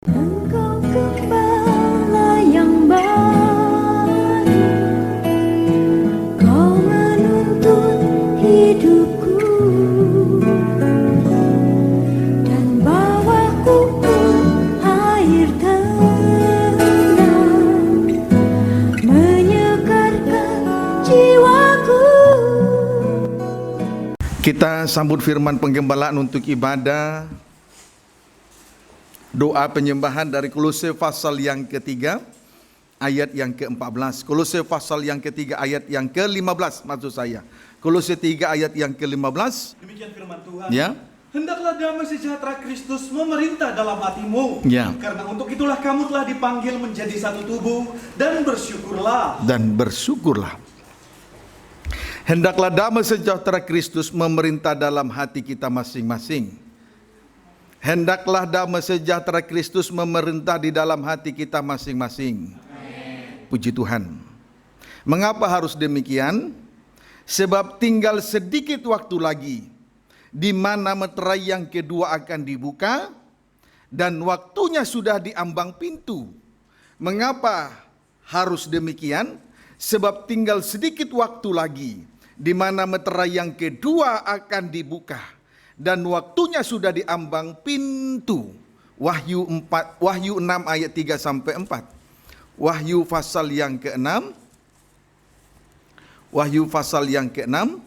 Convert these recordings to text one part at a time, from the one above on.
Engkau gembala yang baik, kau menuntun hidupku dan bawaku ke air tenang, menyegarkan jiwaku. Kita sambut firman penggembalaan untuk ibadah. Doa penyembahan dari Kolose pasal yang ketiga ayat yang ke-14. Kolose pasal yang ketiga ayat yang ke-15 maksud saya. Kolose 3 ayat yang ke-15. Demikian firman Tuhan. Ya. Hendaklah damai sejahtera Kristus memerintah dalam hatimu. Ya. Karena untuk itulah kamu telah dipanggil menjadi satu tubuh dan bersyukurlah. Dan bersyukurlah. Hendaklah damai sejahtera Kristus memerintah dalam hati kita masing-masing. Hendaklah damai sejahtera Kristus memerintah di dalam hati kita masing-masing. Puji Tuhan. Mengapa harus demikian? Sebab tinggal sedikit waktu lagi di mana meterai yang kedua akan dibuka dan waktunya sudah di ambang pintu. Mengapa harus demikian? Sebab tinggal sedikit waktu lagi di mana meterai yang kedua akan dibuka dan waktunya sudah di ambang pintu. Wahyu 6 ayat 3 sampai 4. Wahyu pasal yang ke-6. Wahyu pasal yang ke-6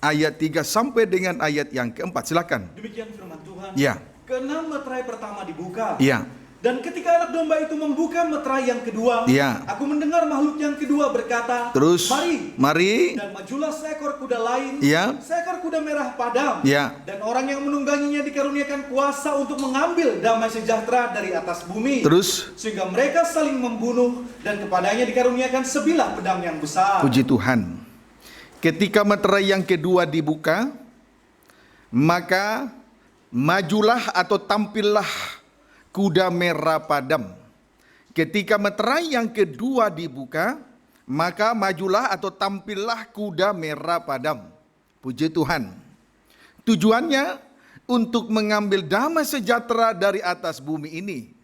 ayat 3 sampai dengan ayat yang ke-4. Silakan. Demikian firman Tuhan. Ya. Keenam meterai pertama dibuka. Ya. Dan ketika anak domba itu membuka meterai yang kedua, Ya. aku mendengar makhluk yang kedua berkata, Terus mari. Dan majulah seekor kuda lain, Ya. seekor kuda merah padam. Ya. Dan orang yang menungganginya dikaruniakan kuasa untuk mengambil damai sejahtera dari atas bumi. Terus Sehingga mereka saling membunuh dan kepadanya dikaruniakan sebilah pedang yang besar. puji Tuhan. Ketika meterai yang kedua dibuka, maka majulah atau tampillah kuda merah padam. Ketika meterai yang kedua dibuka, maka majulah atau tampillah kuda merah padam. Puji Tuhan. Tujuannya untuk mengambil damai sejahtera dari atas bumi ini.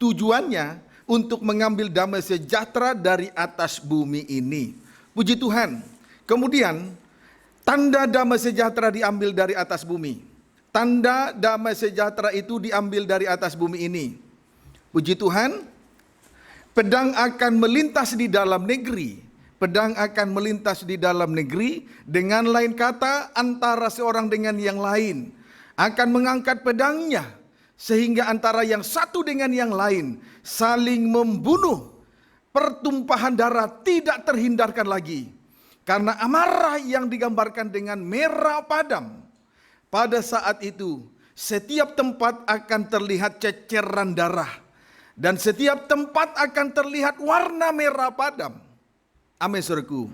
Tujuannya untuk mengambil damai sejahtera dari atas bumi ini. Puji Tuhan. Kemudian tanda damai sejahtera diambil dari atas bumi. Tanda damai sejahtera itu diambil dari atas bumi ini. Puji Tuhan. Pedang akan melintas di dalam negeri. Pedang akan melintas di dalam negeri. Dengan lain kata, antara seorang dengan yang lain. Akan mengangkat pedangnya. Sehingga antara yang satu dengan yang lain saling membunuh. Pertumpahan darah tidak terhindarkan lagi. Karena amarah yang digambarkan dengan merah padam. Pada saat itu, setiap tempat akan terlihat ceceran darah. Dan setiap tempat akan terlihat warna merah padam. Amin, saudaraku.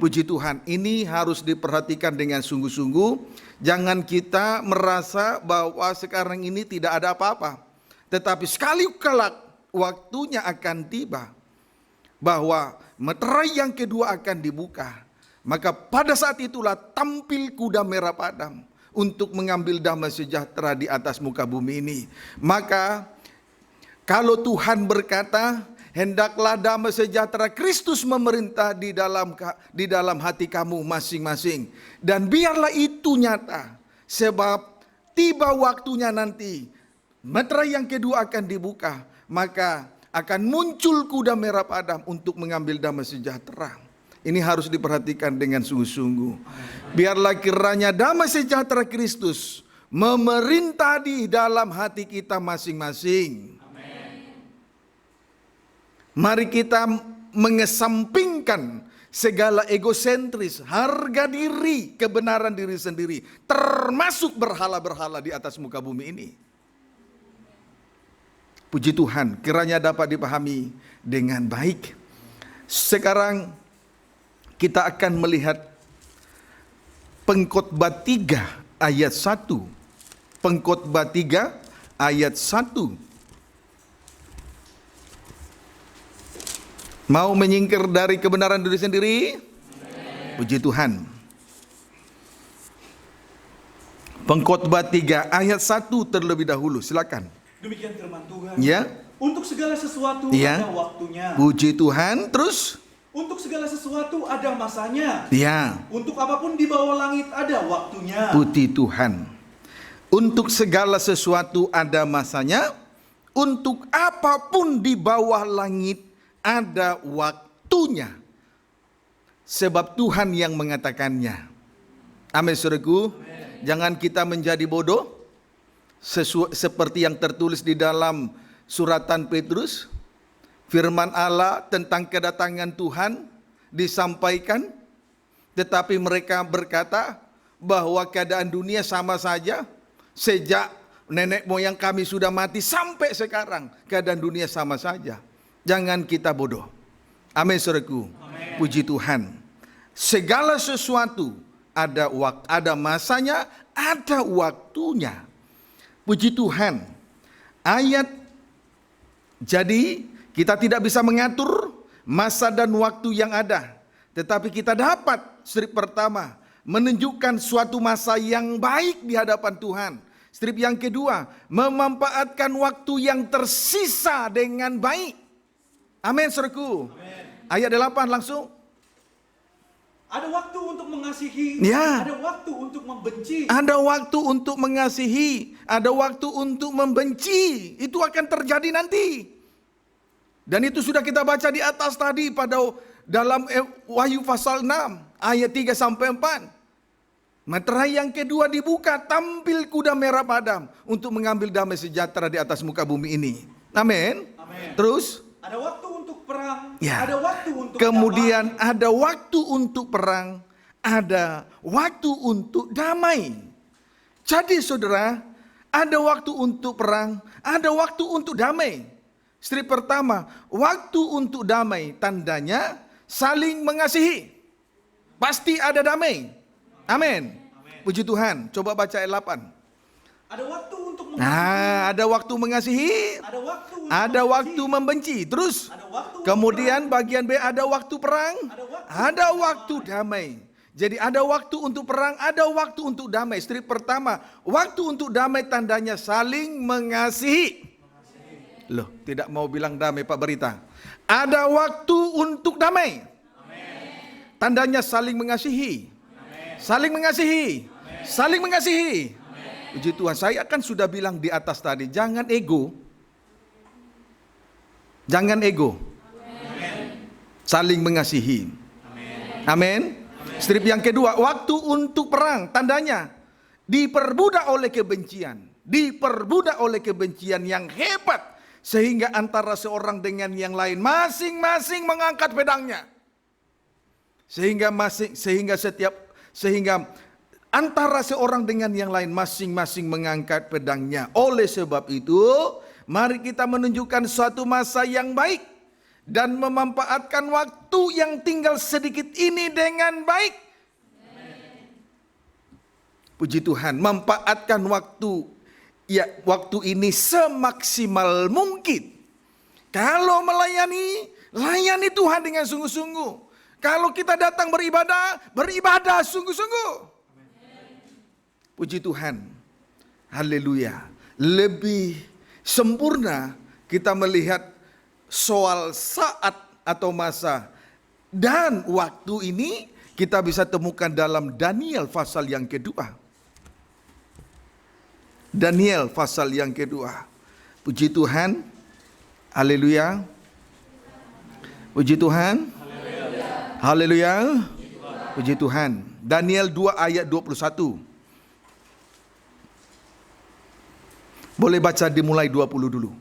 Puji Tuhan, ini harus diperhatikan dengan sungguh-sungguh. Jangan kita merasa bahwa sekarang ini tidak ada apa-apa. Tetapi sekali kelak waktunya akan tiba. Bahwa meterai yang kedua akan dibuka. Maka pada saat itulah tampil kuda merah padam. Untuk mengambil damai sejahtera di atas muka bumi ini. Maka kalau Tuhan berkata, hendaklah damai sejahtera Kristus memerintah di dalam hati kamu masing-masing. Dan biarlah itu nyata. Sebab tiba waktunya nanti meterai yang kedua akan dibuka. Maka akan muncul kuda merah padam untuk mengambil damai sejahtera. Ini harus diperhatikan dengan sungguh-sungguh. Biarlah kiranya damai sejahtera Kristus memerintah di dalam hati kita masing-masing. Mari kita mengesampingkan segala egosentris, harga diri, kebenaran diri sendiri, termasuk berhala-berhala di atas muka bumi ini. Puji Tuhan, kiranya dapat dipahami dengan baik. Sekarang kita akan melihat Pengkhotbah 3 ayat 1. Pengkhotbah 3 ayat 1. Mau menyingkir dari kebenaran diri sendiri? Puji Tuhan. Pengkhotbah 3 ayat 1 terlebih dahulu, silakan. Demikian firman Tuhan. Ya. Untuk segala sesuatu Ya. ada waktunya. Puji Tuhan. Terus? Untuk segala sesuatu ada masanya. Ya. Untuk apapun di bawah langit ada waktunya. Puji Tuhan. Untuk segala sesuatu ada masanya. Untuk apapun di bawah langit ada waktunya. Sebab Tuhan yang mengatakannya. Amin, saudaraku. Jangan kita menjadi bodoh. Seperti yang tertulis di dalam suratan Petrus. Firman Allah tentang kedatangan Tuhan disampaikan. Tetapi mereka berkata bahwa keadaan dunia sama saja. Sejak nenek moyang kami sudah mati sampai sekarang. Keadaan dunia sama saja. Jangan kita bodoh. Amin, saudaraku. Puji Tuhan. Segala sesuatu ada masanya, ada waktunya. Puji Tuhan. Jadi kita tidak bisa mengatur masa dan waktu yang ada. Tetapi kita dapat strip pertama menunjukkan suatu masa yang baik di hadapan Tuhan. Strip yang kedua, memanfaatkan waktu yang tersisa dengan baik. Amin, saudaraku. Ayat 8 langsung. Ada waktu untuk mengasihi, Ya. ada waktu untuk membenci. Ada waktu untuk mengasihi, ada waktu untuk membenci. Itu akan terjadi nanti. Dan itu sudah kita baca di atas tadi pada dalam Wahyu pasal 6 ayat 3 sampai 4. Meterai yang kedua dibuka, tampil kuda merah padam untuk mengambil damai sejahtera di atas muka bumi ini. Amin. Terus Ada waktu untuk perang, Ya. ada waktu untuk kemudian damai. ada waktu untuk perang, ada waktu untuk damai. Jadi saudara, ada waktu untuk perang, ada waktu untuk damai. Strip pertama, waktu untuk damai, tandanya saling mengasihi. Pasti ada damai. Amin. Puji Tuhan. Coba baca ayat 8. Ada waktu untuk mengasihi, Nah, ada waktu mengasihi, ada waktu untuk ada membenci. waktu membenci. Terus Ada waktu untuk kemudian perang, bagian B, ada waktu perang, ada waktu damai. Jadi ada waktu untuk perang, ada waktu untuk damai. Strip pertama, waktu untuk damai tandanya saling mengasihi. Loh, tidak mau bilang damai Pak Berita. Ada waktu untuk damai. Tandanya saling mengasihi. Saling mengasihi. Saling mengasihi. Puji Tuhan, saya kan sudah bilang di atas tadi, jangan ego. Jangan ego. Saling mengasihi. Amin. Strip yang kedua, waktu untuk perang, tandanya diperbudak oleh kebencian. Diperbudak oleh kebencian yang hebat. Sehingga antara seorang dengan yang lain masing-masing mengangkat pedangnya. Sehingga antara seorang dengan yang lain masing-masing mengangkat pedangnya. Oleh sebab itu, mari kita menunjukkan suatu masa yang baik dan memanfaatkan waktu yang tinggal sedikit ini dengan baik. Puji Tuhan, manfaatkan waktu ini semaksimal mungkin. Kalau layani Tuhan dengan sungguh-sungguh. Kalau kita datang beribadah sungguh-sungguh. Puji Tuhan. Haleluya. Lebih sempurna kita melihat soal saat atau masa dan waktu ini kita bisa temukan dalam Daniel pasal yang kedua. Daniel pasal yang kedua. Puji Tuhan. Haleluya. Puji Tuhan. Haleluya. Puji Tuhan. Daniel 2 ayat 21. Boleh baca dimulai 20 dulu.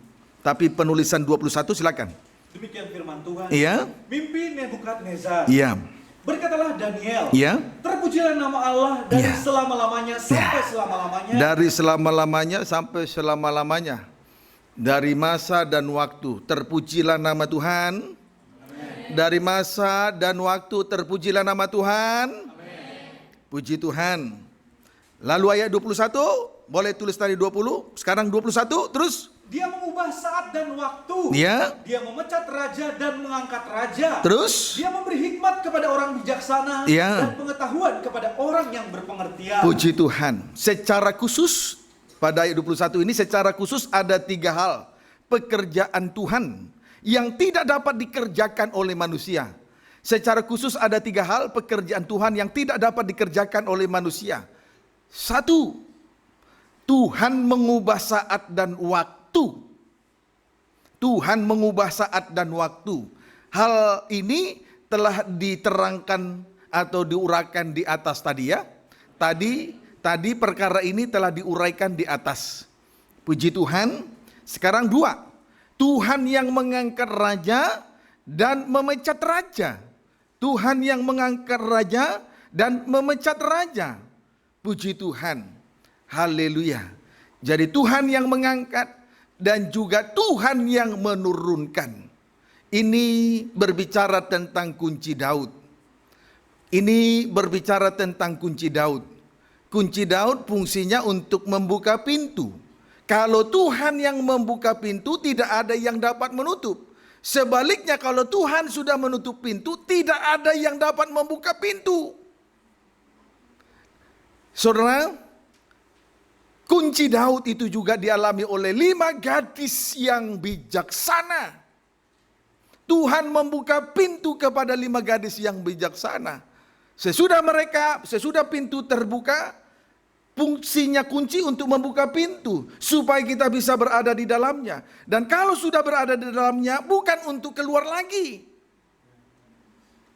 Tapi penulisan 21 silakan. Demikian firman Tuhan. Iya. Mimpi Nebukadnezar. Iya. Berkatalah Daniel. Iya. Terpujilah nama Allah dari Iya. selama-lamanya sampai selama-lamanya. Dari selama-lamanya sampai selama-lamanya. Dari masa dan waktu terpujilah nama Tuhan. Dari masa dan waktu terpujilah nama Tuhan. Puji Tuhan. Lalu ayat 21, boleh tulis tadi 20, sekarang 21, terus. Dia mengubah saat dan waktu. Ya. Dia memecat raja dan mengangkat raja. Terus. Dia memberi hikmat kepada orang bijaksana Ya. dan pengetahuan kepada orang yang berpengertian. Puji Tuhan. Secara khusus pada ayat 21 ini secara khusus ada 3 hal pekerjaan Tuhan yang tidak dapat dikerjakan oleh manusia. Secara khusus ada 3 hal pekerjaan Tuhan yang tidak dapat dikerjakan oleh manusia. 1, Tuhan mengubah saat dan waktu. Tuhan mengubah saat dan waktu. Hal ini telah diterangkan atau diuraikan di atas tadi ya. Tadi perkara ini telah diuraikan di atas. Puji Tuhan. Sekarang 2. Tuhan yang mengangkat raja dan memecat raja. Tuhan yang mengangkat raja dan memecat raja. Puji Tuhan. Haleluya. Jadi Tuhan yang mengangkat dan juga Tuhan yang menurunkan. Ini berbicara tentang kunci Daud. Ini berbicara tentang kunci Daud. Kunci Daud fungsinya untuk membuka pintu. Kalau Tuhan yang membuka pintu, tidak ada yang dapat menutup. Sebaliknya kalau Tuhan sudah menutup pintu, tidak ada yang dapat membuka pintu. Saudara, kunci Daud itu juga dialami oleh 5 gadis yang bijaksana. Tuhan membuka pintu kepada 5 gadis yang bijaksana. Sesudah pintu terbuka, fungsinya kunci untuk membuka pintu supaya kita bisa berada di dalamnya. Dan kalau sudah berada di dalamnya, bukan untuk keluar lagi.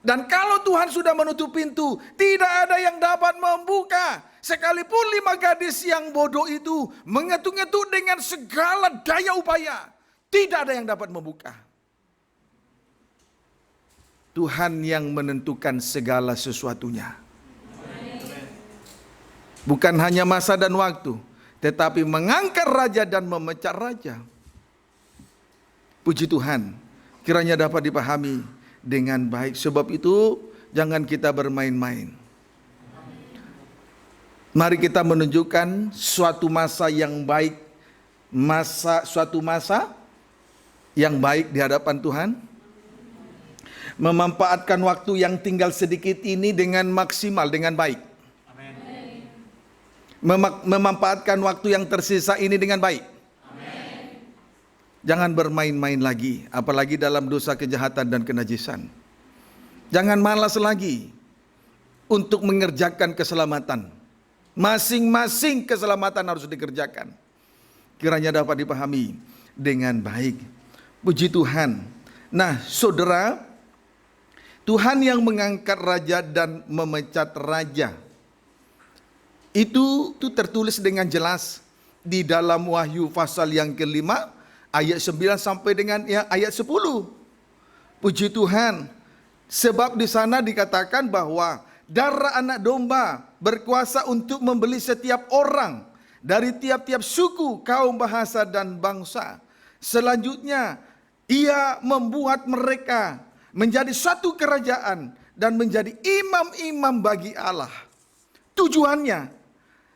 Dan kalau Tuhan sudah menutup pintu, tidak ada yang dapat membuka. Sekalipun 5 gadis yang bodoh itu mengetuk-ngetuk dengan segala daya upaya, tidak ada yang dapat membuka. Tuhan yang menentukan segala sesuatunya. Bukan hanya masa dan waktu, tetapi mengangkat raja dan memecat raja. Puji Tuhan, kiranya dapat dipahami dengan baik. Sebab itu jangan kita bermain-main. Mari kita menunjukkan suatu masa yang baik, suatu masa yang baik di hadapan Tuhan. Memanfaatkan waktu yang tinggal sedikit ini dengan maksimal, dengan baik. Memanfaatkan waktu yang tersisa ini dengan baik. Jangan bermain-main lagi, apalagi dalam dosa kejahatan dan kenajisan. Jangan malas lagi untuk mengerjakan keselamatan. Masing-masing keselamatan harus dikerjakan. Kiranya dapat dipahami dengan baik. Puji Tuhan. Nah, saudara, Tuhan yang mengangkat raja dan memecat raja. Itu tertulis dengan jelas di dalam Wahyu pasal yang ke-5 ayat 9 sampai dengan ayat 10. Puji Tuhan. Sebab di sana dikatakan bahwa darah anak domba berkuasa untuk membeli setiap orang dari tiap-tiap suku, kaum, bahasa dan bangsa. Selanjutnya, ia membuat mereka menjadi satu kerajaan dan menjadi imam-imam bagi Allah. Tujuannya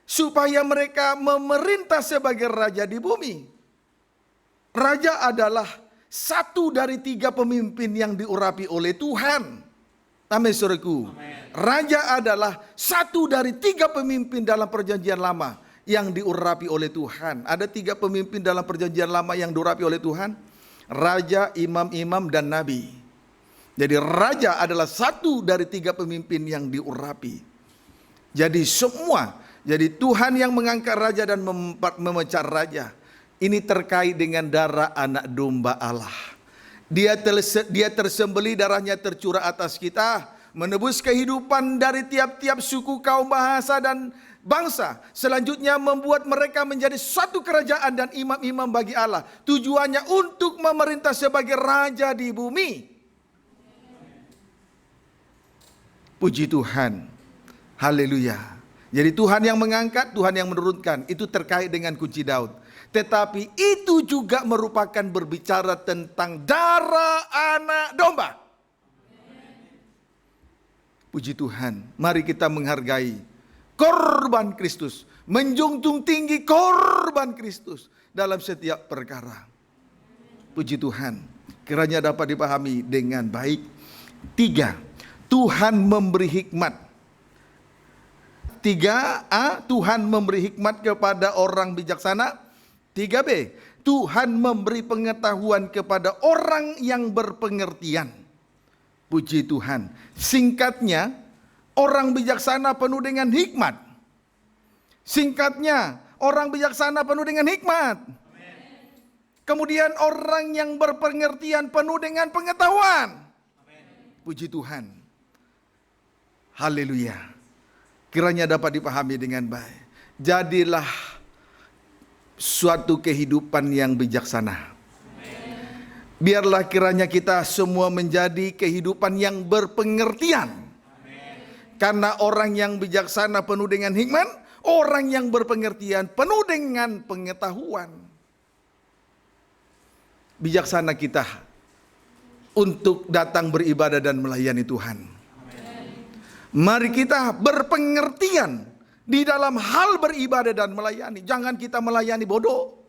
supaya mereka memerintah sebagai raja di bumi. Raja adalah satu dari 3 pemimpin yang diurapi oleh Tuhan. Amin, saudaraku. Raja adalah satu dari 3 pemimpin dalam perjanjian lama yang diurapi oleh Tuhan. Ada 3 pemimpin dalam perjanjian lama yang diurapi oleh Tuhan. Raja, imam-imam, dan nabi. Jadi raja adalah satu dari 3 pemimpin yang diurapi. Jadi jadi Tuhan yang mengangkat raja dan memecat raja. Ini terkait dengan darah anak domba Allah. Dia tersembelih, darahnya tercurah atas kita, menebus kehidupan dari tiap-tiap suku, kaum, bahasa dan bangsa. Selanjutnya membuat mereka menjadi satu kerajaan dan imam-imam bagi Allah. Tujuannya untuk memerintah sebagai raja di bumi. Puji Tuhan. Haleluya. Jadi Tuhan yang mengangkat, Tuhan yang menurunkan. Itu terkait dengan kunci Daud. Tetapi itu juga merupakan berbicara tentang darah anak domba. Puji Tuhan. Mari kita menghargai korban Kristus. Menjunjung tinggi korban Kristus dalam setiap perkara. Puji Tuhan. Kiranya dapat dipahami dengan baik. 3. Tuhan memberi hikmat. 3A, Tuhan memberi hikmat kepada orang bijaksana. 3B, Tuhan memberi pengetahuan kepada orang yang berpengertian. Puji Tuhan. Singkatnya, orang bijaksana penuh dengan hikmat. Singkatnya, orang bijaksana penuh dengan hikmat. Kemudian orang yang berpengertian penuh dengan pengetahuan. Puji Tuhan. Haleluya. Kiranya dapat dipahami dengan baik. Jadilah suatu kehidupan yang bijaksana. Biarlah kiranya kita semua menjadi kehidupan yang berpengertian. Karena orang yang bijaksana penuh dengan hikmat, orang yang berpengertian penuh dengan pengetahuan. Bijaksana kita untuk datang beribadah dan melayani Tuhan. Mari kita berpengertian di dalam hal beribadah dan melayani. Jangan kita melayani bodoh.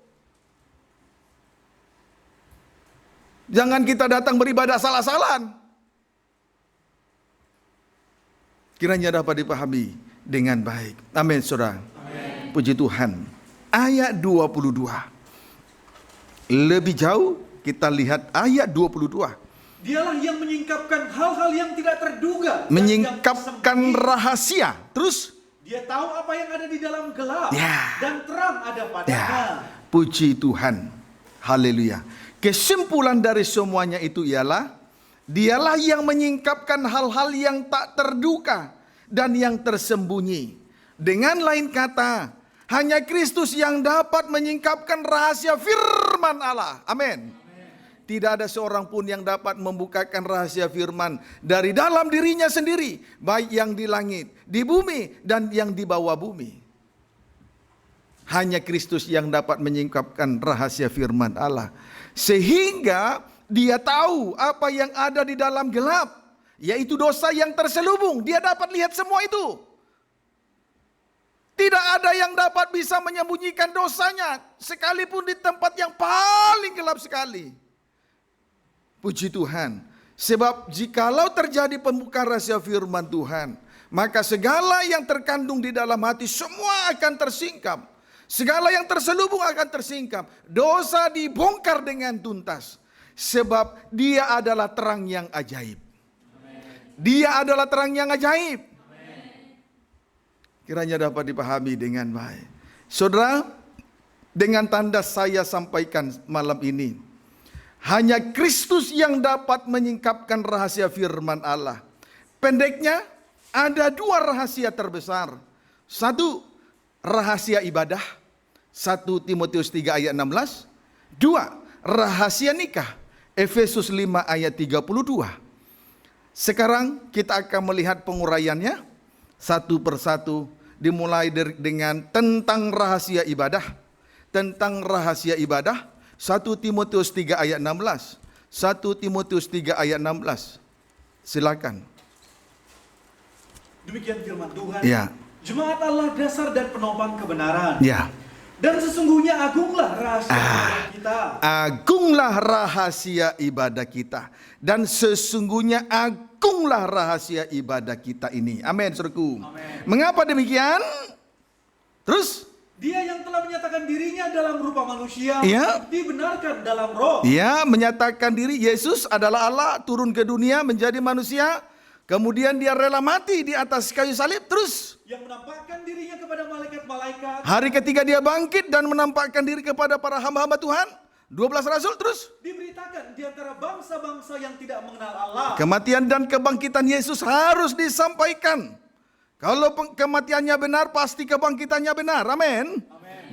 Jangan kita datang beribadah salah-salahan. Kiranya dapat dipahami dengan baik. Amin, saudara. Amin. Puji Tuhan. Ayat 22. Lebih jauh kita lihat ayat 22. Dialah yang menyingkapkan hal-hal yang tidak terduga. Menyingkapkan rahasia. Terus? Dia tahu apa yang ada di dalam gelap. Ya. Dan terang ada padanya. Ya. Puji Tuhan. Haleluya. Kesimpulan dari semuanya itu ialah, dialah yang menyingkapkan hal-hal yang tak terduga dan yang tersembunyi. Dengan lain kata, hanya Kristus yang dapat menyingkapkan rahasia firman Allah. Amin. Tidak ada seorang pun yang dapat membukakan rahasia firman dari dalam dirinya sendiri, baik yang di langit, di bumi, dan yang di bawah bumi. Hanya Kristus yang dapat menyingkapkan rahasia firman Allah. Sehingga dia tahu apa yang ada di dalam gelap, yaitu dosa yang terselubung. Dia dapat lihat semua itu. Tidak ada yang dapat bisa menyembunyikan dosanya, sekalipun di tempat yang paling gelap sekali. Puji Tuhan. Sebab jikalau terjadi pembukaan rahasia firman Tuhan, maka segala yang terkandung di dalam hati semua akan tersingkap. Segala yang terselubung akan tersingkap. Dosa dibongkar dengan tuntas. Sebab dia adalah terang yang ajaib. Dia adalah terang yang ajaib. Kiranya dapat dipahami dengan baik. Saudara, dengan tanda saya sampaikan malam ini, hanya Kristus yang dapat menyingkapkan rahasia firman Allah. Pendeknya, ada dua rahasia terbesar. Satu, rahasia ibadah. 1 Timotius 3 ayat 16. 2, rahasia nikah. Efesus 5 ayat 32. Sekarang kita akan melihat penguraiannya satu persatu. Dimulai dengan tentang rahasia ibadah. Tentang rahasia ibadah. 1 Timotius 3 ayat 16. 1 Timotius 3 ayat 16. Silakan. Demikian firman Tuhan. Ya. Jemaat Allah dasar dan penopang kebenaran. Ya. Dan sesungguhnya agunglah rahasia ibadah kita. Agunglah rahasia ibadah kita. Dan sesungguhnya agunglah rahasia ibadah kita ini. Amin, saudaraku. Amin. Mengapa demikian? Terus? Dia yang telah menyatakan dirinya dalam rupa manusia, Ya. dibenarkan dalam roh. Ya, menyatakan diri Yesus adalah Allah, turun ke dunia menjadi manusia. Kemudian dia rela mati di atas kayu salib. Terus? Yang menampakkan dirinya kepada malaikat-malaikat. Hari ketiga dia bangkit dan menampakkan diri kepada para hamba-hamba Tuhan. 12 rasul. Terus? Diberitakan di antara bangsa-bangsa yang tidak mengenal Allah. Kematian dan kebangkitan Yesus harus disampaikan. Kalau kematiannya benar, pasti kebangkitannya benar. Amin.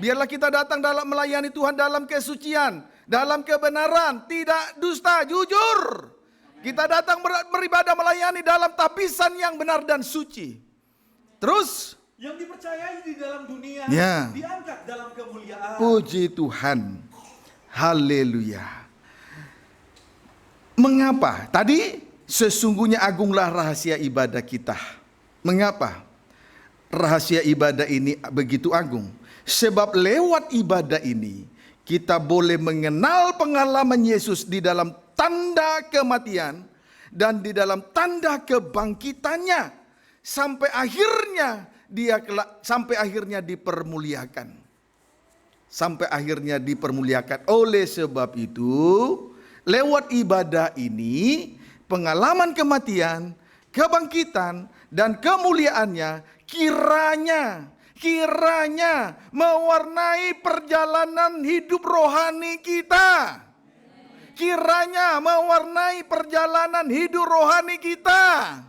Biarlah kita datang dalam melayani Tuhan dalam kesucian, dalam kebenaran, tidak dusta, jujur. Kita datang beribadah melayani dalam tapisan yang benar dan suci. Terus? Yang dipercayai di dalam dunia, Ya. diangkat dalam kemuliaan. Puji Tuhan. Haleluya. Mengapa? Tadi sesungguhnya agunglah rahasia ibadah kita. Mengapa rahasia ibadah ini begitu agung? Sebab lewat ibadah ini kita boleh mengenal pengalaman Yesus di dalam tanda kematian dan di dalam tanda kebangkitannya. Sampai akhirnya dia sampai akhirnya dipermuliakan. Sampai akhirnya dipermuliakan. Oleh sebab itu, lewat ibadah ini, pengalaman kematian, kebangkitan, dan kemuliaannya kiranya mewarnai perjalanan hidup rohani kita. Kiranya mewarnai perjalanan hidup rohani kita.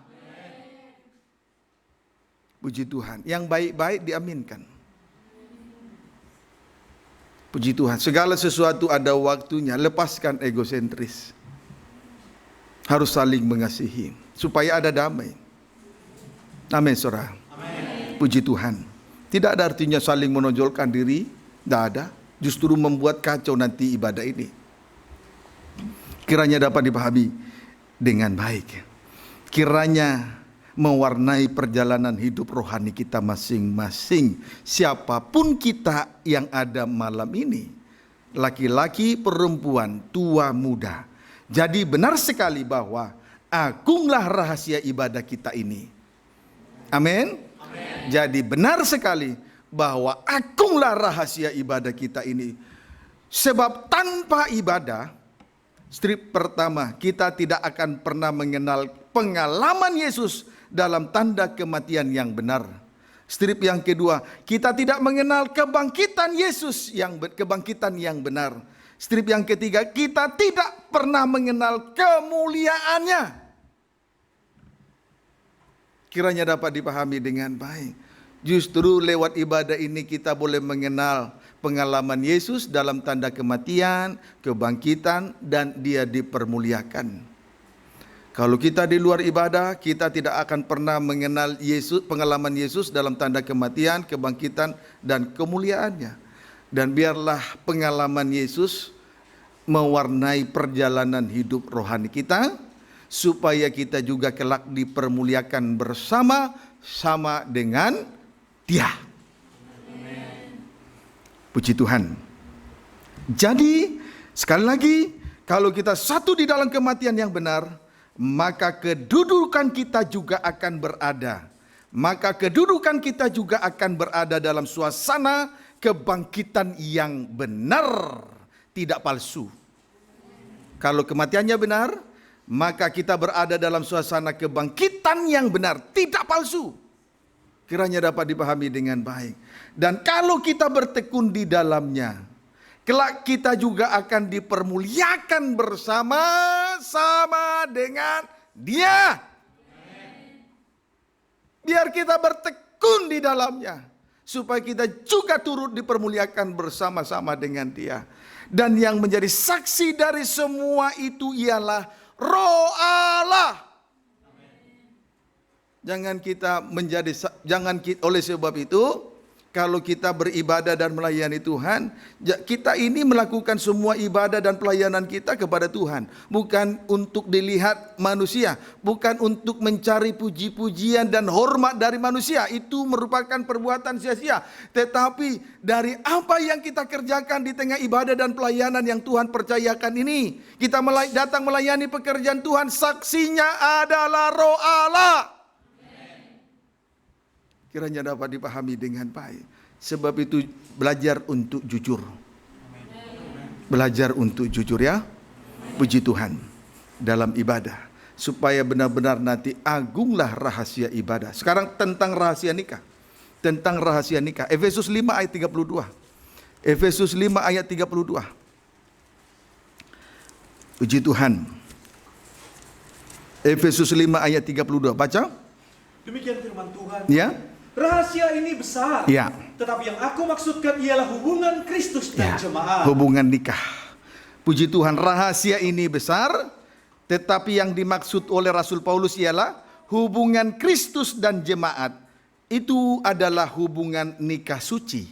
Puji Tuhan, yang baik-baik diaminkan. Puji Tuhan, segala sesuatu ada waktunya. Lepaskan egosentris. Harus saling mengasihi supaya ada damai. Amin, saudara. Puji Tuhan. Tidak ada artinya saling menonjolkan diri, tidak ada. Justru membuat kacau nanti ibadah ini. Kiranya dapat dipahami dengan baik. Kiranya mewarnai perjalanan hidup rohani kita masing-masing. Siapapun kita yang ada malam ini, laki-laki, perempuan, tua, muda. Jadi benar sekali bahwa agunglah rahasia ibadah kita ini. Amin. Jadi benar sekali bahwa agunglah rahasia ibadah kita ini. Sebab tanpa ibadah, strip pertama, kita tidak akan pernah mengenal pengalaman Yesus dalam tanda kematian yang benar. Strip yang kedua, kita tidak mengenal kebangkitan Yesus kebangkitan yang benar. Strip yang ketiga, kita tidak pernah mengenal kemuliaannya. Kiranya dapat dipahami dengan baik. Justru lewat ibadah ini kita boleh mengenal pengalaman Yesus dalam tanda kematian, kebangkitan, dan dia dipermuliakan. Kalau kita di luar ibadah, kita tidak akan pernah mengenal pengalaman Yesus dalam tanda kematian, kebangkitan, dan kemuliaannya. Dan biarlah pengalaman Yesus mewarnai perjalanan hidup rohani kita, supaya kita juga kelak dipermuliakan bersama-sama dengan Dia. Puji Tuhan. Jadi sekali lagi, kalau kita satu di dalam kematian yang benar, maka kedudukan kita juga akan berada. Maka kedudukan kita juga akan berada dalam suasana kebangkitan yang benar, tidak palsu. Kalau kematiannya benar, maka kita berada dalam suasana kebangkitan yang benar, tidak palsu. Kiranya dapat dipahami dengan baik. Dan kalau kita bertekun di dalamnya, kelak kita juga akan dipermuliakan bersama-sama dengan Dia. Biar kita bertekun di dalamnya, supaya kita juga turut dipermuliakan bersama-sama dengan Dia. Dan yang menjadi saksi dari semua itu ialah Roh Allah. Oleh sebab itu, kalau kita beribadah dan melayani Tuhan, kita ini melakukan semua ibadah dan pelayanan kita kepada Tuhan. Bukan untuk dilihat manusia, bukan untuk mencari puji-pujian dan hormat dari manusia. Itu merupakan perbuatan sia-sia. Tetapi dari apa yang kita kerjakan di tengah ibadah dan pelayanan yang Tuhan percayakan ini, kita datang melayani pekerjaan Tuhan, saksinya adalah Roh Allah. Kiranya dapat dipahami dengan baik. Sebab itu belajar untuk jujur. Belajar untuk jujur ya. Puji Tuhan. Dalam ibadah. Supaya benar-benar nanti agunglah rahasia ibadah. Sekarang tentang rahasia nikah. Tentang rahasia nikah. Efesus 5 ayat 32. Efesus 5 ayat 32. Puji Tuhan. Efesus 5 ayat 32. Baca. Demikian firman Tuhan. Ya. Rahasia ini besar, ya. Tetapi yang aku maksudkan ialah hubungan Kristus dan jemaat. Hubungan nikah. Puji Tuhan, rahasia ini besar, tetapi yang dimaksud oleh Rasul Paulus ialah hubungan Kristus dan jemaat. Itu adalah hubungan nikah suci.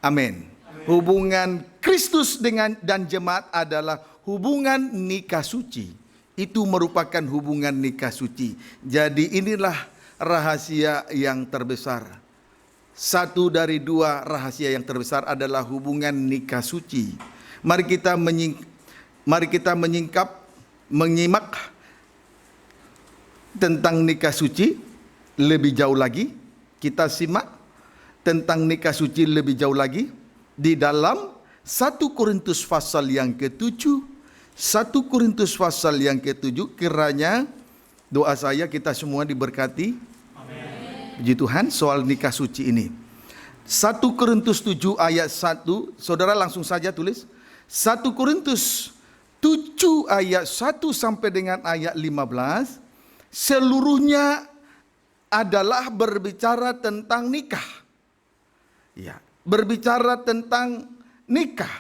Amin. Hubungan Kristus dan jemaat adalah hubungan nikah suci. Itu merupakan hubungan nikah suci. Jadi inilah rahasia yang terbesar. Satu dari dua rahasia yang terbesar adalah hubungan nikah suci. Mari kita menyimak tentang nikah suci lebih jauh lagi. Kita simak tentang nikah suci lebih jauh lagi di dalam 1 Korintus pasal yang ke-7. 1 Korintus pasal yang ke-7, kiranya doa saya kita semua diberkati. Amin. Puji Tuhan soal nikah suci ini. 1 Korintus 7 ayat 1, saudara langsung saja tulis. 1 Korintus 7 ayat 1 sampai dengan ayat 15, seluruhnya adalah berbicara tentang nikah. Ya, berbicara tentang nikah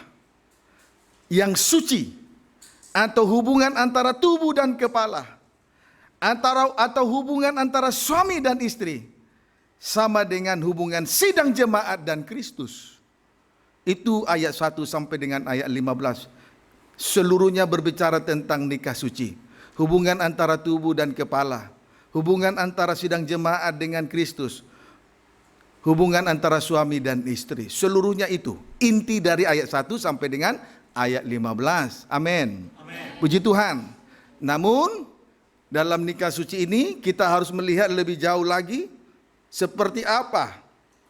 yang suci atau hubungan antara tubuh dan kepala, atau hubungan antara suami dan istri, sama dengan hubungan sidang jemaat dan Kristus. Itu ayat 1 sampai dengan ayat 15. Seluruhnya berbicara tentang nikah suci, hubungan antara tubuh dan kepala, hubungan antara sidang jemaat dengan Kristus, hubungan antara suami dan istri. Seluruhnya itu inti dari ayat 1 sampai dengan ayat 15. Amin. Puji Tuhan. Namun dalam nikah suci ini kita harus melihat lebih jauh lagi seperti apa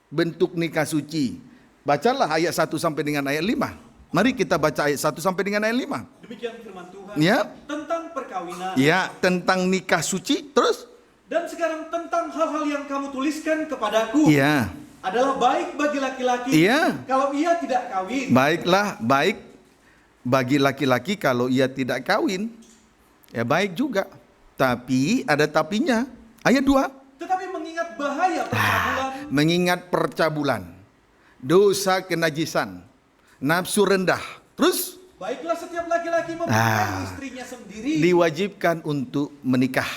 bentuk nikah suci. Bacalah ayat 1 sampai dengan ayat 5. Mari kita baca ayat 1 sampai dengan ayat 5. Demikian firman Tuhan. Ya. Tentang perkawinan. Ya, tentang nikah suci. Terus? Dan sekarang tentang hal-hal yang kamu tuliskan kepadaku. Ya. Adalah baik bagi laki-laki. Iya. Kalau ia tidak kawin. Baiklah, baik bagi laki-laki kalau ia tidak kawin. Ya baik juga. Tapi ada tapinya. Ayat 2. Tetapi mengingat bahaya percabulan. Mengingat percabulan, dosa kenajisan, nafsu rendah. Terus? Baiklah setiap laki-laki mempunyai istrinya sendiri. Diwajibkan untuk menikah,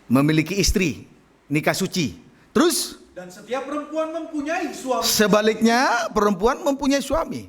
memiliki istri, nikah suci. Terus? Dan setiap perempuan mempunyai suami. Sebaliknya perempuan mempunyai suami.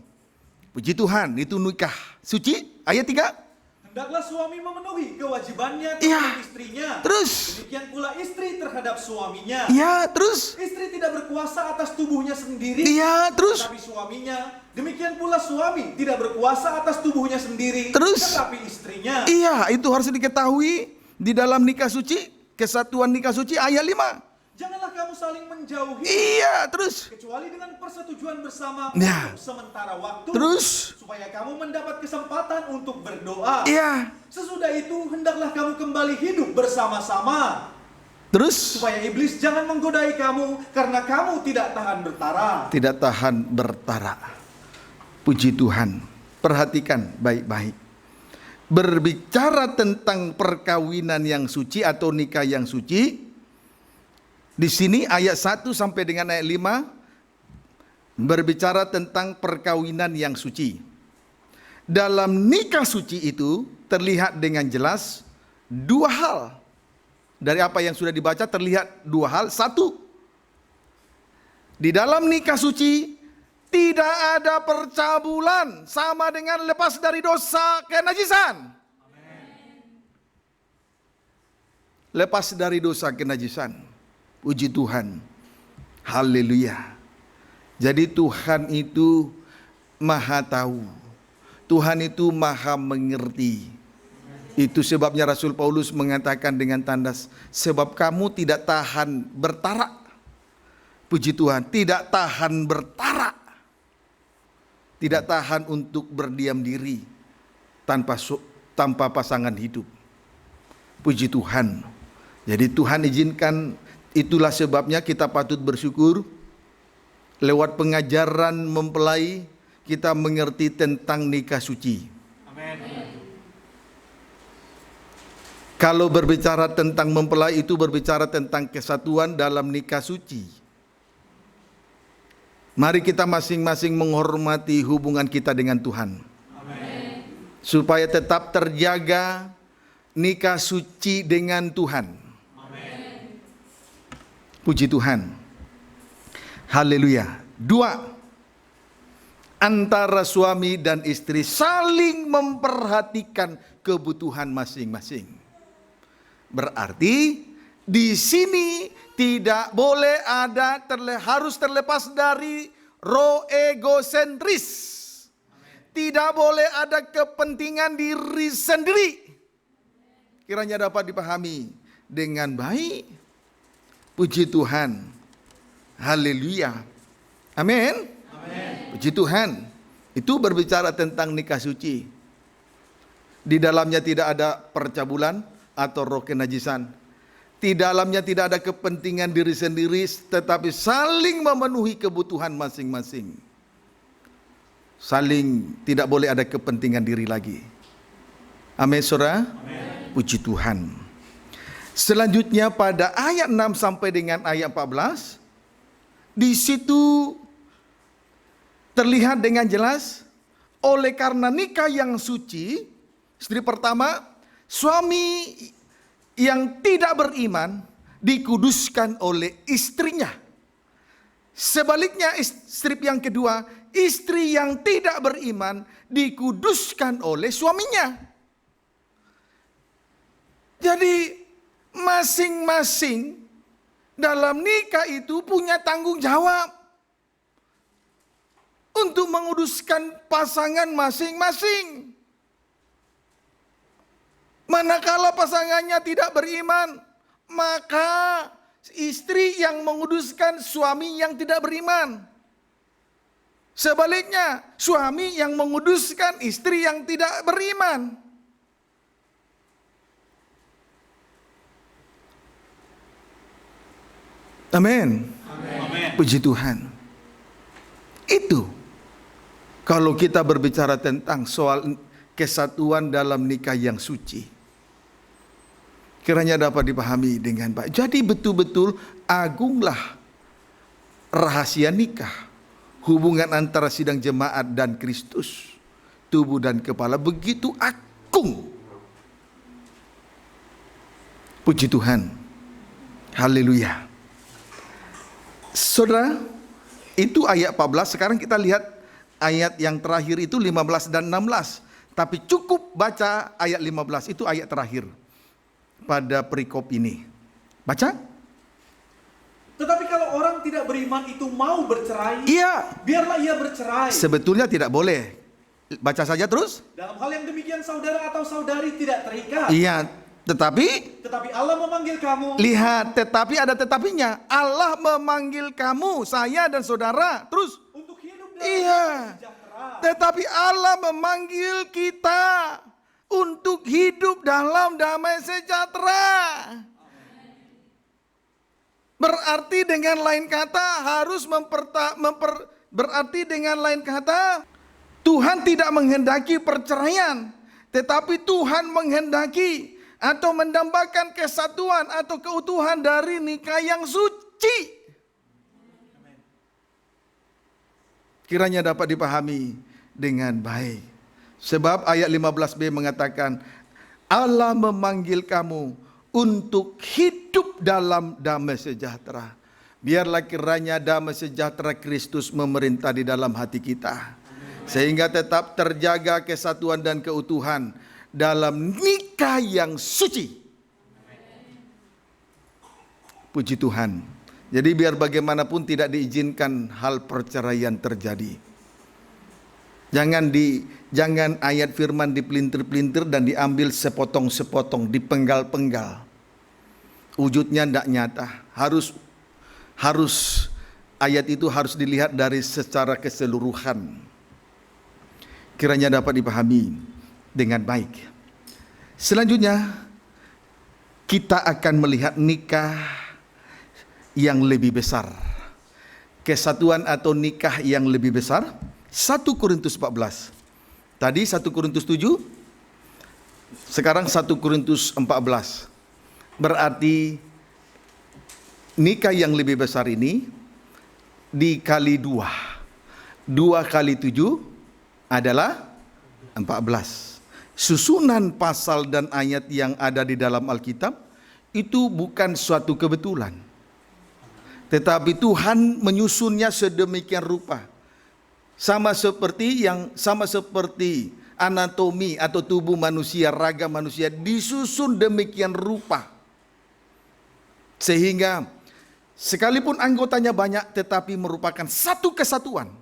Puji Tuhan, itu nikah suci. Ayat 3. Hendaklah suami memenuhi kewajibannya Iya. terhadap istrinya. Terus? Demikian pula istri terhadap suaminya. Ya, terus? Istri tidak berkuasa atas tubuhnya sendiri. Iya, terus? Tetapi suaminya. Demikian pula suami tidak berkuasa atas tubuhnya sendiri. Terus? Tetapi istrinya. Iya, itu harus diketahui di dalam nikah suci, kesatuan nikah suci ayat 5. Janganlah kamu saling menjauhi. Iya, terus? Kecuali dengan persetujuan bersama Ya. untuk sementara waktu. Terus? Supaya kamu mendapat kesempatan untuk berdoa. Iya. Sesudah itu hendaklah kamu kembali hidup bersama-sama. Terus? Supaya iblis jangan menggodai kamu karena kamu tidak tahan bertara. Tidak tahan bertara. Puji Tuhan. Perhatikan baik-baik. Berbicara tentang perkawinan yang suci atau nikah yang suci, di sini ayat 1 sampai dengan ayat 5 berbicara tentang perkawinan yang suci. Dalam nikah suci itu terlihat dengan jelas dua hal. Dari apa yang sudah dibaca terlihat dua hal. Satu, di dalam nikah suci tidak ada percabulan, sama dengan lepas dari dosa kenajisan. Lepas dari dosa kenajisan. Puji Tuhan. Haleluya. Jadi Tuhan itu maha tahu. Tuhan itu maha mengerti. Itu sebabnya Rasul Paulus mengatakan dengan tandas, sebab kamu tidak tahan bertara. Puji Tuhan, tidak tahan bertara. Tidak tahan untuk berdiam diri tanpa pasangan hidup. Puji Tuhan. Jadi Tuhan izinkan. Itulah sebabnya kita patut bersyukur. Lewat pengajaran mempelai kita mengerti tentang nikah suci. Amin. Kalau berbicara tentang mempelai itu berbicara tentang kesatuan dalam nikah suci. Mari kita masing-masing menghormati hubungan kita dengan Tuhan. Amin. Supaya tetap terjaga nikah suci dengan Tuhan. Puji Tuhan. Haleluya. 2. Antara suami dan istri saling memperhatikan kebutuhan masing-masing. Berarti di sini tidak boleh ada harus terlepas dari roh egosentris. Tidak boleh ada kepentingan diri sendiri. Kiranya dapat dipahami dengan baik. Puji Tuhan. Haleluya. Amin. Puji Tuhan. Itu berbicara tentang nikah suci. Di dalamnya tidak ada percabulan atau roh kenajisan. Di dalamnya tidak ada kepentingan diri sendiri, tetapi saling memenuhi kebutuhan masing-masing. Saling, tidak boleh ada kepentingan diri lagi. Amin, saudara. Puji Tuhan. Selanjutnya pada ayat 6 sampai dengan ayat 14, di situ terlihat dengan jelas, oleh karena nikah yang suci, istri pertama, suami yang tidak beriman dikuduskan oleh istrinya. Sebaliknya strip yang kedua, istri yang tidak beriman dikuduskan oleh suaminya. Jadi masing-masing dalam nikah itu punya tanggung jawab untuk menguduskan pasangan masing-masing. Manakala pasangannya tidak beriman, maka istri yang menguduskan suami yang tidak beriman. Sebaliknya, suami yang menguduskan istri yang tidak beriman. Amin. Puji Tuhan. Itu kalau kita berbicara tentang soal kesatuan dalam nikah yang suci, kiranya dapat dipahami dengan baik. Jadi betul-betul agunglah rahasia nikah, hubungan antara sidang jemaat dan Kristus, tubuh dan kepala, begitu agung. Puji Tuhan. Haleluya. Saudara, itu ayat 14. Sekarang kita lihat ayat yang terakhir itu 15 dan 16. Tapi cukup baca ayat 15, itu ayat terakhir pada perikop ini. Baca. Tetapi kalau orang tidak beriman itu mau bercerai, Iya. biarlah ia bercerai. Sebetulnya tidak boleh. Baca saja terus. Dalam hal yang demikian saudara atau saudari tidak terikat. Iya, tetapi Allah memanggil kamu. lihat, tetapi ada tetapinya. Allah memanggil kamu, saya dan saudara. Terus. Untuk hidup dalam Iya. sejahtera. Tetapi Allah memanggil kita untuk hidup dalam damai sejahtera. Berarti dengan lain kata berarti dengan lain kata Tuhan tidak menghendaki perceraian, tetapi Tuhan menghendaki atau mendambakan kesatuan atau keutuhan dari nikah yang suci. Kiranya dapat dipahami dengan baik. Sebab ayat 15b mengatakan, Allah memanggil kamu untuk hidup dalam damai sejahtera. Biarlah kiranya damai sejahtera Kristus memerintah di dalam hati kita, sehingga tetap terjaga kesatuan dan keutuhan dalam nikah yang suci. Puji Tuhan. Jadi biar bagaimanapun tidak diizinkan hal perceraian terjadi. Jangan ayat firman dipelintir-pelintir dan diambil sepotong-sepotong, dipenggal-penggal. Wujudnya tidak nyata. Harus ayat itu harus dilihat dari secara keseluruhan. Kiranya dapat dipahami dengan baik. Selanjutnya kita akan melihat nikah yang lebih besar. Kesatuan atau nikah yang lebih besar. 1 Korintus 14. Tadi 1 Korintus 7. Sekarang 1 Korintus 14. Berarti nikah yang lebih besar ini dikali 2. 2 kali 7 adalah 14. Susunan pasal dan ayat yang ada di dalam Alkitab itu bukan suatu kebetulan, tetapi Tuhan menyusunnya sedemikian rupa. Sama seperti anatomi atau tubuh manusia, raga manusia disusun demikian rupa. Sehingga sekalipun anggotanya banyak tetapi merupakan satu kesatuan.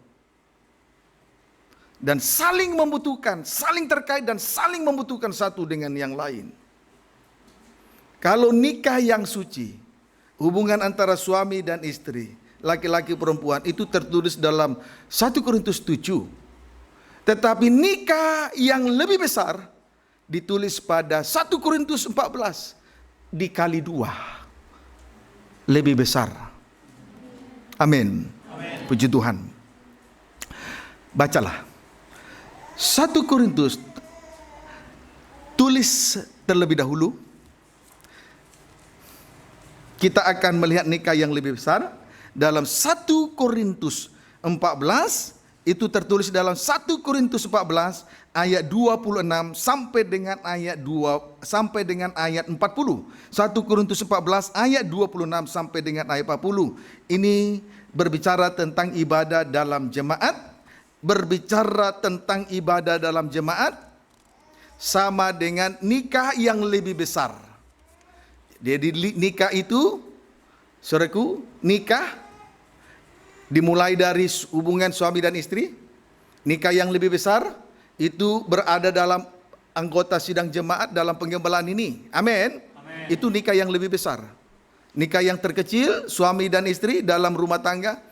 Dan saling membutuhkan, saling terkait dan saling membutuhkan satu dengan yang lain. Kalau nikah yang suci hubungan antara suami dan istri, laki-laki perempuan, itu tertulis dalam 1 Korintus 7. Tetapi nikah yang lebih besar ditulis pada 1 Korintus 14 dikali 2. Lebih besar. Amin. Puji Tuhan. Bacalah 1 Korintus, tulis terlebih dahulu. Kita akan melihat nikah yang lebih besar dalam 1 Korintus 14. Itu tertulis dalam 1 Korintus 14 ayat 26 sampai dengan ayat 40. 1 Korintus 14 ayat 26 sampai dengan ayat 40. Ini berbicara tentang ibadah dalam jemaat. Berbicara tentang ibadah dalam jemaat sama dengan nikah yang lebih besar. Jadi nikah itu, saudaraku, nikah dimulai dari hubungan suami dan istri. Nikah yang lebih besar itu berada dalam anggota sidang jemaat dalam penggembalaan ini. Amin. Itu nikah yang lebih besar. Nikah yang terkecil, suami dan istri dalam rumah tangga.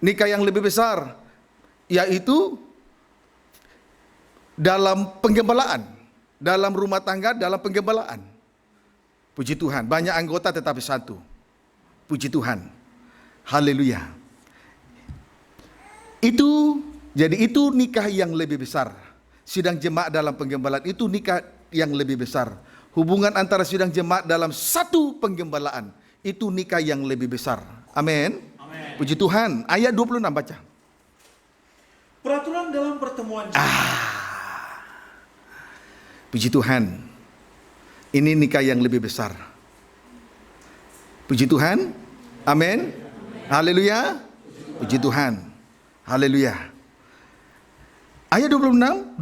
Nikah yang lebih besar yaitu dalam penggembalaan, dalam rumah tangga, dalam penggembalaan. Puji Tuhan, banyak anggota tetapi satu. Puji Tuhan. Haleluya. Jadi itu nikah yang lebih besar. Sidang jemaat dalam penggembalaan itu nikah yang lebih besar. Hubungan antara sidang jemaat dalam satu penggembalaan itu nikah yang lebih besar. Amin. Puji Tuhan. Ayat 26 baca. Peraturan dalam pertemuan jemaat. Puji Tuhan. Ini nikah yang lebih besar. Puji Tuhan. Amin. Haleluya. Puji Tuhan. Haleluya. Ayat 26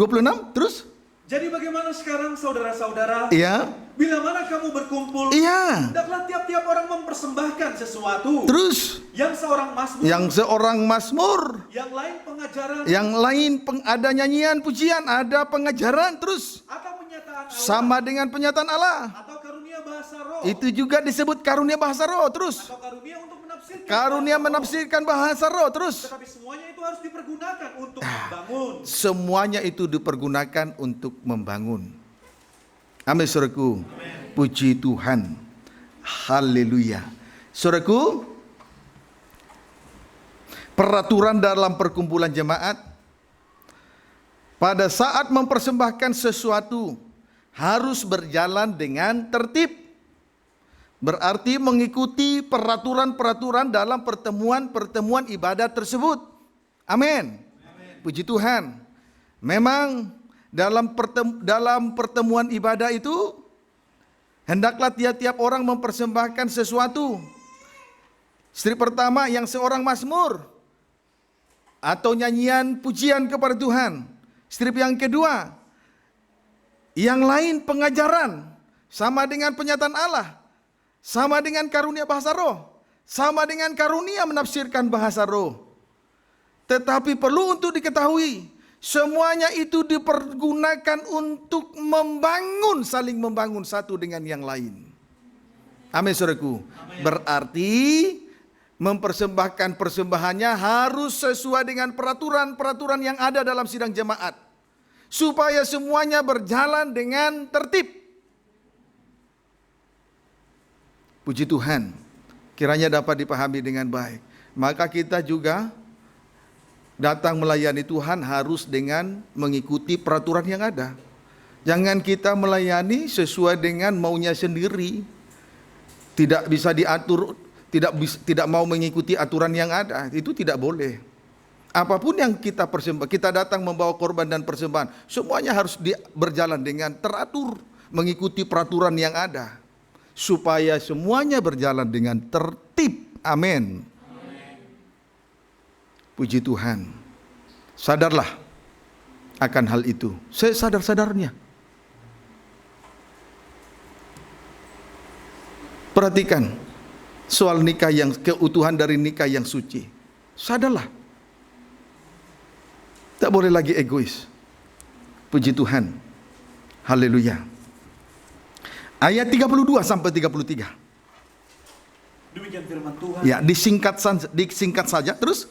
terus. Jadi bagaimana sekarang saudara-saudara? Iya. Bila mana kamu berkumpul, Iya. hendaklah tiap-tiap orang mempersembahkan sesuatu. Terus. Yang seorang mazmur. Yang lain pengajaran. Yang lain ada nyanyian pujian, ada pengajaran, terus. Atau penyataan Allah. Sama dengan penyataan Allah. Atau karunia bahasa roh. Itu juga disebut karunia bahasa roh, terus. Atau karunia untuk menafsirkan. Karunia menafsirkan bahasa roh, terus. Tetapi semuanya itu harus dipergunakan untuk membangun. Semuanya itu dipergunakan untuk membangun. Amin, saudaraku. Puji Tuhan. Haleluya. Saudaraku, peraturan dalam perkumpulan jemaat pada saat mempersembahkan sesuatu harus berjalan dengan tertib. Berarti mengikuti peraturan-peraturan dalam pertemuan-pertemuan ibadat tersebut. Amin. Puji Tuhan. Memang dalam pertemuan ibadah itu hendaklah tiap-tiap orang mempersembahkan sesuatu. Strip pertama yang seorang mazmur atau nyanyian pujian kepada Tuhan. Strip yang kedua, yang lain pengajaran, sama dengan penyataan Allah, sama dengan karunia bahasa roh, sama dengan karunia menafsirkan bahasa roh. Tetapi perlu untuk diketahui, semuanya itu dipergunakan untuk membangun, saling membangun satu dengan yang lain. Amin, saudaraku. Berarti mempersembahkan persembahannya harus sesuai dengan peraturan-peraturan yang ada dalam sidang jemaat, supaya semuanya berjalan dengan tertib. Puji Tuhan, kiranya dapat dipahami dengan baik. Maka kita juga datang melayani Tuhan harus dengan mengikuti peraturan yang ada. Jangan kita melayani sesuai dengan maunya sendiri, tidak bisa diatur, tidak mau mengikuti aturan yang ada. Itu tidak boleh. Apapun yang kita persembahkan, kita datang membawa korban dan persembahan, semuanya harus berjalan dengan teratur, mengikuti peraturan yang ada, supaya semuanya berjalan dengan tertib. Amin. Puji Tuhan. Sadarlah akan hal itu. Saya sadar-sadarnya. Perhatikan soal nikah yang keutuhan dari nikah yang suci. Sadarlah. Tak boleh lagi egois. Puji Tuhan. Haleluya. Ayat 32 sampai 33. Demikian firman Tuhan. Ya, disingkat saja. Terus?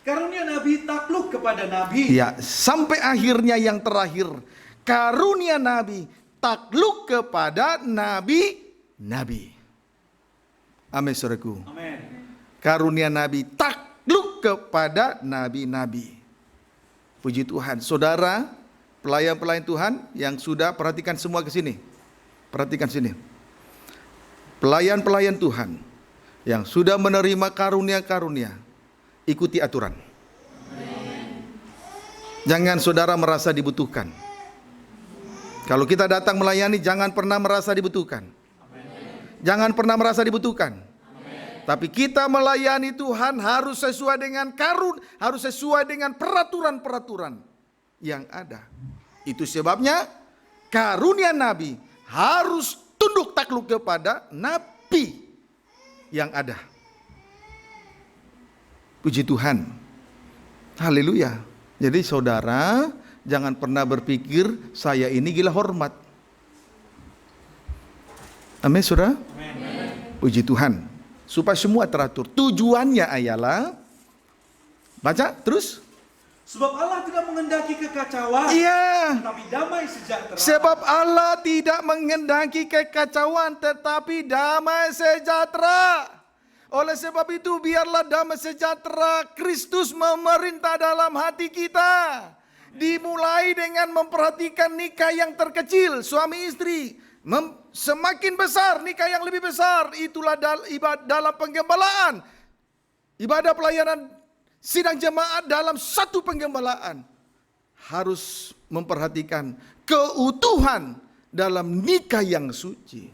Karunia nabi takluk kepada nabi. Ya, sampai akhirnya yang terakhir. Karunia nabi takluk kepada nabi-nabi. Amin, saudaraku. Amin. Karunia nabi takluk kepada nabi-nabi. Puji Tuhan. Saudara, pelayan-pelayan Tuhan yang sudah, perhatikan semua ke sini. Perhatikan sini. Pelayan-pelayan Tuhan yang sudah menerima karunia-karunia, ikuti aturan. Jangan saudara merasa dibutuhkan. Kalau kita datang melayani, jangan pernah merasa dibutuhkan. Jangan pernah merasa dibutuhkan. Tapi kita melayani Tuhan harus sesuai dengan harus sesuai dengan peraturan-peraturan yang ada. Itu sebabnya karunia nabi harus tunduk takluk kepada nabi yang ada. Puji Tuhan. Haleluya. Jadi saudara, jangan pernah berpikir saya ini gila hormat. Amin, saudara. Puji Tuhan. Supaya semua teratur. Tujuannya ialah, baca terus. Sebab Allah tidak menghendaki kekacauan, Iya. tetapi damai sejahtera. Sebab Allah tidak menghendaki kekacauan, tetapi damai sejahtera. Oleh sebab itu biarlah damai sejahtera Kristus memerintah dalam hati kita. Dimulai dengan memperhatikan nikah yang terkecil, suami istri. Semakin besar nikah yang lebih besar, itulah dalam penggembalaan. Ibadah pelayanan sidang jemaat dalam satu penggembalaan harus memperhatikan keutuhan dalam nikah yang suci.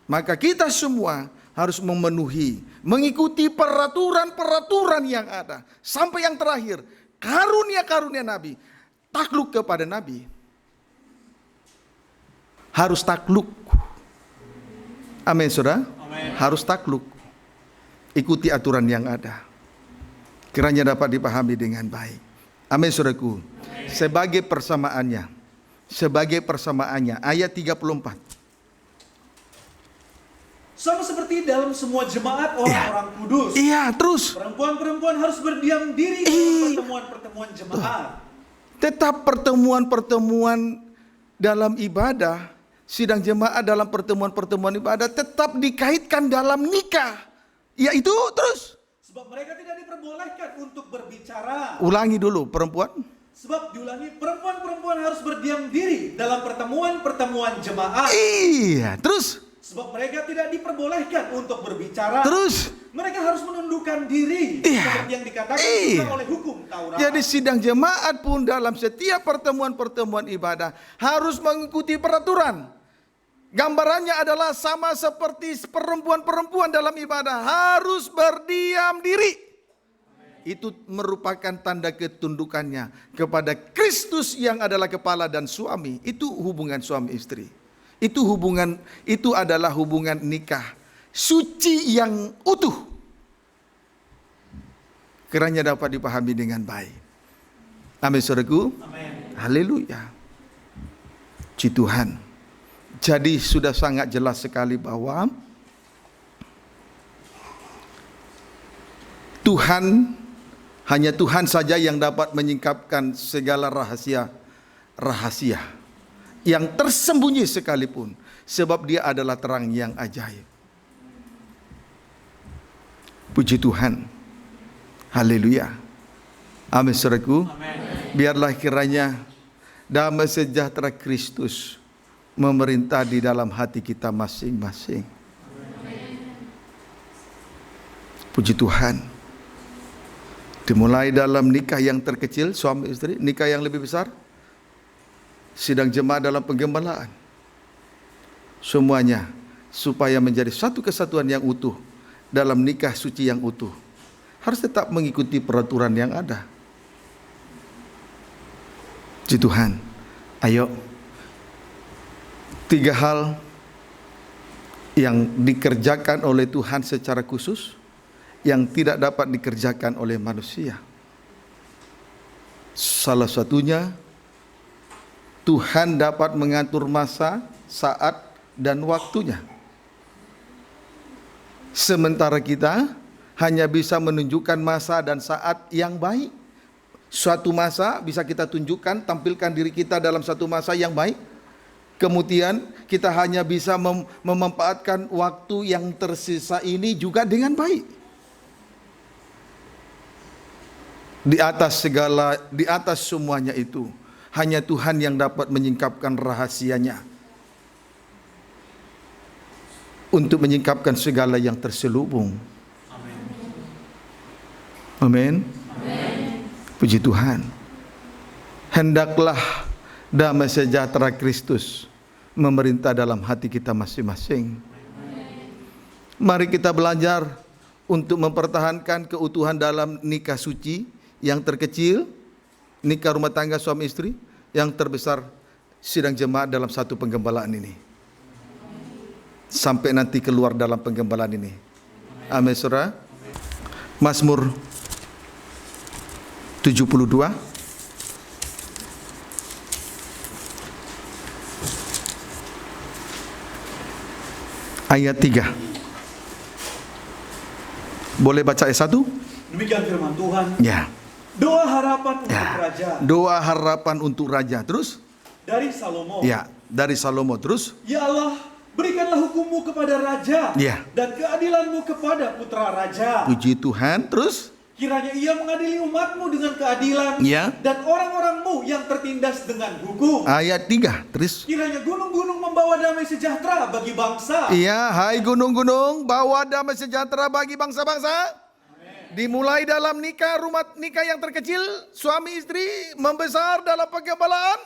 Maka kita semua harus mengikuti peraturan-peraturan yang ada. Sampai yang terakhir, karunia-karunia nabi, takluk kepada nabi. Harus takluk. Amin, saudara. Amin. Harus takluk. Ikuti aturan yang ada. Kiranya dapat dipahami dengan baik. Amin, saudaraku. Sebagai persamaannya, ayat 34. Sama seperti dalam semua jemaat orang-orang kudus. Iya, terus. Perempuan-perempuan harus berdiam diri dalam pertemuan-pertemuan jemaat. Tetap pertemuan-pertemuan dalam ibadah, sidang jemaat dalam pertemuan-pertemuan ibadah tetap dikaitkan dalam nikah. Yaitu terus. Sebab mereka tidak diperbolehkan untuk berbicara. Ulangi dulu, perempuan. Sebab diulangi, perempuan-perempuan harus berdiam diri dalam pertemuan-pertemuan jemaat. Iya, terus. Sebab mereka tidak diperbolehkan untuk berbicara. Terus. Mereka harus menundukkan diri. Iya. Seperti yang dikatakan Iya. juga oleh hukum Taurat. Jadi sidang jemaat pun dalam setiap pertemuan-pertemuan ibadah harus mengikuti peraturan. Gambarannya adalah sama seperti perempuan-perempuan dalam ibadah harus berdiam diri. Itu merupakan tanda ketundukannya kepada Kristus yang adalah kepala dan suami. Itu hubungan suami istri. Itu adalah hubungan nikah suci yang utuh. Kiranya dapat dipahami dengan baik. Amin, saudaraku. Amin. Haleluya. Puji Tuhan. Jadi sudah sangat jelas sekali bahwa hanya Tuhan saja yang dapat menyingkapkan segala rahasia yang tersembunyi sekalipun, sebab Dia adalah terang yang ajaib. Puji Tuhan. Haleluya. Amin, saudaraku. Biarlah kiranya damai sejahtera Kristus memerintah di dalam hati kita masing-masing. Puji Tuhan. Dimulai dalam nikah yang terkecil, suami istri, nikah yang lebih besar, sidang jemaat dalam penggembalaan. Semuanya supaya menjadi satu kesatuan yang utuh dalam nikah suci yang utuh. Harus tetap mengikuti peraturan yang ada. Puji Tuhan. Ayo. 3 hal yang dikerjakan oleh Tuhan secara khusus yang tidak dapat dikerjakan oleh manusia. Salah satunya, Tuhan dapat mengatur masa, saat, dan waktunya. Sementara kita hanya bisa menunjukkan masa dan saat yang baik. Suatu masa bisa kita tunjukkan, tampilkan diri kita dalam satu masa yang baik. Kemudian kita hanya bisa memanfaatkan waktu yang tersisa ini juga dengan baik. Di atas semuanya itu, hanya Tuhan yang dapat menyingkapkan rahasianya untuk menyingkapkan segala yang terselubung. Amin. Puji Tuhan. Hendaklah damai sejahtera Kristus memerintah dalam hati kita masing-masing. Mari kita belajar untuk mempertahankan keutuhan dalam nikah suci, yang terkecil nikah rumah tangga suami istri, yang terbesar sidang jemaat dalam satu penggembalaan ini, sampai nanti keluar dalam penggembalaan ini. Amin, saudara. Mazmur 72 ayat 3. Boleh baca ayat 1? Demikian firman Tuhan. Ya. Doa harapan untuk Ya. raja. Doa harapan untuk raja. Terus? Dari Salomo. Ya, dari Salomo. Terus? Ya Allah, berikanlah hukum-Mu kepada raja. Ya. Dan keadilan-Mu kepada putra raja. Puji Tuhan. Terus? Kiranya ia mengadili umat-Mu dengan keadilan. Ya. Dan orang-orang-Mu yang tertindas dengan hukum. Ayat 3. Terus? Kiranya gunung-gunung membawa damai sejahtera bagi bangsa. Iya, hai gunung-gunung, bawa damai sejahtera bagi bangsa-bangsa. Dimulai dalam nikah, rumah nikah yang terkecil, suami istri, membesar dalam penggembalaan,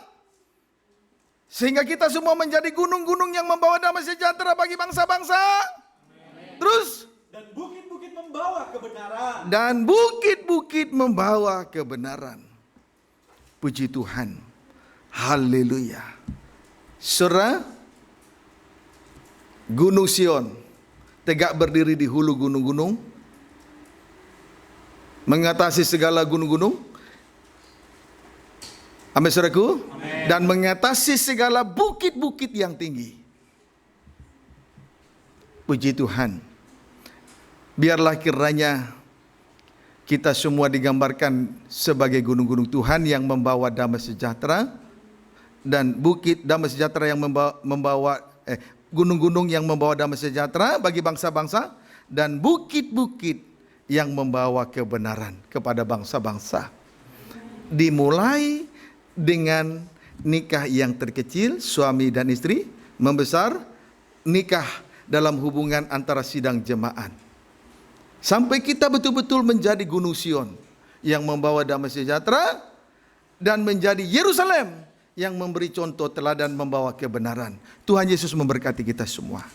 sehingga kita semua menjadi gunung-gunung yang membawa damai sejahtera bagi bangsa-bangsa. Terus? Dan bukit-bukit membawa kebenaran. Dan bukit-bukit membawa kebenaran. Puji Tuhan. Haleluya. Saudara, Gunung Sion tegak berdiri di hulu gunung-gunung, mengatasi segala gunung-gunung. Amin, saudaraku. Dan mengatasi segala bukit-bukit yang tinggi. Puji Tuhan. Biarlah kiranya kita semua digambarkan sebagai gunung-gunung Tuhan yang membawa damai sejahtera, dan bukit damai sejahtera yang membawa gunung-gunung yang membawa damai sejahtera bagi bangsa-bangsa, dan bukit-bukit yang membawa kebenaran kepada bangsa-bangsa. Dimulai dengan nikah yang terkecil, suami dan istri, membesar nikah dalam hubungan antara sidang jemaat, sampai kita betul-betul menjadi Gunung Sion yang membawa damai sejahtera, dan menjadi Yerusalem yang memberi contoh teladan membawa kebenaran. Tuhan Yesus memberkati kita semua.